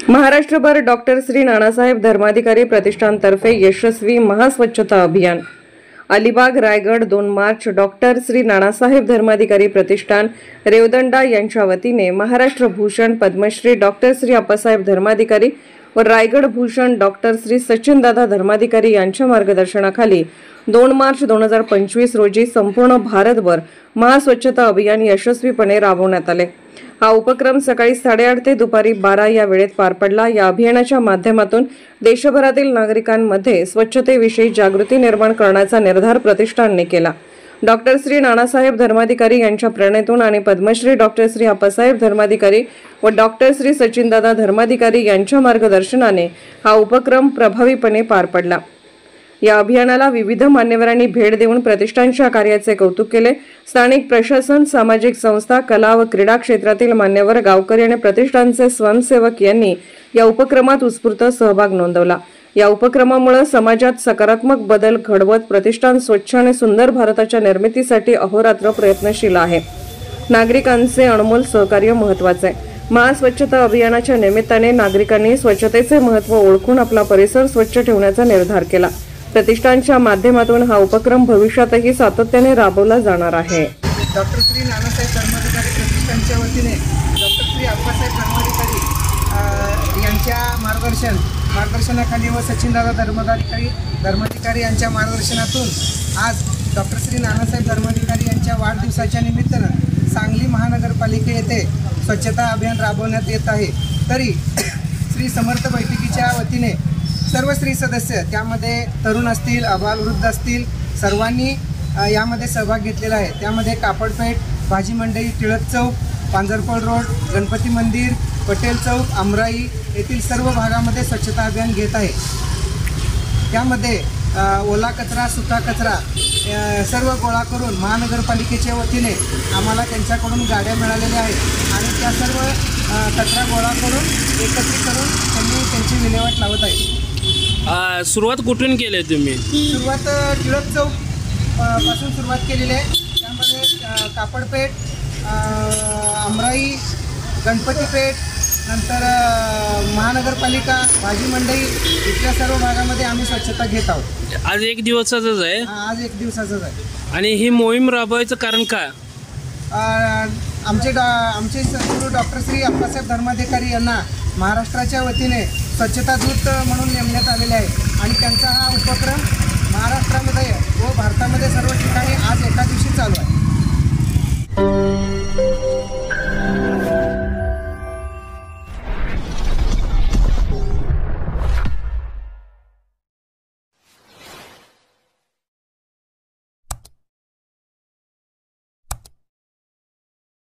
महाराष्ट्रभर डॉक्टर श्री नानासाहेब धर्माधिकारी प्रतिष्ठानतर्फे यशस्वी महास्वच्छता अभियान। अलिबाग रायगड 2 मार्च डॉक्टर श्री नानासाहेब धर्माधिकारी प्रतिष्ठान रेवदंडा यांच्या वतीने महाराष्ट्र भूषण पद्मश्री डॉक्टर श्री अप्पासाहेब धर्माधिकारी व रायगड भूषण डॉक्टर श्री सचिनदादा धर्माधिकारी यांच्या मार्गदर्शनाखाली 2 मार्च 2025 रोजी संपूर्ण भारतभर महास्वच्छता अभियान यशस्वीपणे राबवण्यात आले। हा उपक्रम सकाळी 8:30 ते दुपारी 12 या वेळेत पार पडला। या अभियानाच्या माध्यमातून देशभरातील नागरिकांमध्ये स्वच्छतेविषयी जागृती निर्माण करण्याचा निर्धार प्रतिष्ठानने केला। डॉक्टर श्री नानासाहेब धर्माधिकारी यांच्या प्रेरणेतून आणि पद्मश्री डॉक्टर श्री अप्पासाहेब धर्माधिकारी व डॉक्टर श्री सचिनदादा धर्माधिकारी यांच्या मार्गदर्शनाने हा उपक्रम प्रभावीपणे पार पडला। या अभियानाला विविध मान्यवरांनी भेट देऊन प्रतिष्ठानच्या कार्याचे कौतुक केले। स्थानिक प्रशासन, सामाजिक संस्था, कला व क्रीडा क्षेत्रातील मान्यवर, गावकरी आणि प्रतिष्ठानचे स्वयंसेवक यांनी या उपक्रमात उत्स्फूर्त सहभाग नोंदवला। या उपक्रमामुळे समाजात सकारात्मक बदल घडवत प्रतिष्ठान स्वच्छ आणि सुंदर भारताच्या निर्मितीसाठी अहोरात्र प्रयत्नशील आहे। नागरिकांचे अनमोल सहकार्य महत्त्वाचे आहे। महास्वच्छता अभियानाच्या निमित्ताने नागरिकांनी स्वच्छतेचे महत्त्व ओळखून आपला परिसर स्वच्छ ठेवण्याचा निर्धार केला। प्रतिष्ठानच्या माध्यमातून हा उपक्रम भविष्यातही सातत्याने राबवला जाणार आहे। डॉक्टर श्री नानासाहेब धर्माधिकारी प्रतिष्ठानच्या वतीने डॉक्टर श्री अप्पासाहेब धर्माधिकारी यांच्या मार्गदर्शनाखाली व सचिनदादा धर्माधिकारी यांच्या मार्गदर्शनातून आज डॉक्टर श्री नानासाहेब धर्माधिकारी यांच्या वाढदिवसाच्या निमित्तानं सांगली महानगरपालिके येथे स्वच्छता अभियान राबवण्यात येत आहे। तरी श्री समर्थ बैठकीच्या वतीने सर्व स्त्री सदस्य, त्यामध्ये तरुण असतील, अबालवृद्ध असतील, सर्वांनी यामध्ये सहभाग घेतलेला आहे। त्यामध्ये कापडपेठ, भाजी मंडई, टिळक चौक, पांजरपळ रोड, गणपती मंदिर, पटेल चौक, आमराई येथील सर्व भागामध्ये स्वच्छता अभियान घेत आहे। त्यामध्ये ओला कचरा, सुका कचरा सर्व गोळा करून महानगरपालिकेच्या वतीने आम्हाला त्यांच्याकडून गाड्या मिळालेल्या आहेत आणि त्या सर्व कचरा गोळा करून एकत्रित करून त्यांनी त्यांची विल्हेवाट लावत आहे। सुरुवात कुठून केली आहे तुम्ही? सुरुवात टिळक चौक पासून सुरुवात केलेली आहे। त्यामध्ये कापडपेठ, आमराई, गणपतीपेठ, नंतर महानगरपालिका, भाजी मंडई इथल्या सर्व भागामध्ये आम्ही स्वच्छता घेत आहोत। आज एक दिवसाचंच आहे? आज एक दिवसाचंच आहे। आणि ही मोहीम राबवायचं कारण काय? आमचे सद्गुरू डॉक्टर श्री अप्पासाहेब धर्माधिकारी यांना महाराष्ट्राच्या वतीने स्वच्छता दूत म्हणून नेमण्यात आलेले आहे आणि त्यांचा हा उपक्रम महाराष्ट्रामध्ये व भारतामध्ये सर्व ठिकाणी आज एका दिवशी चालू आहे।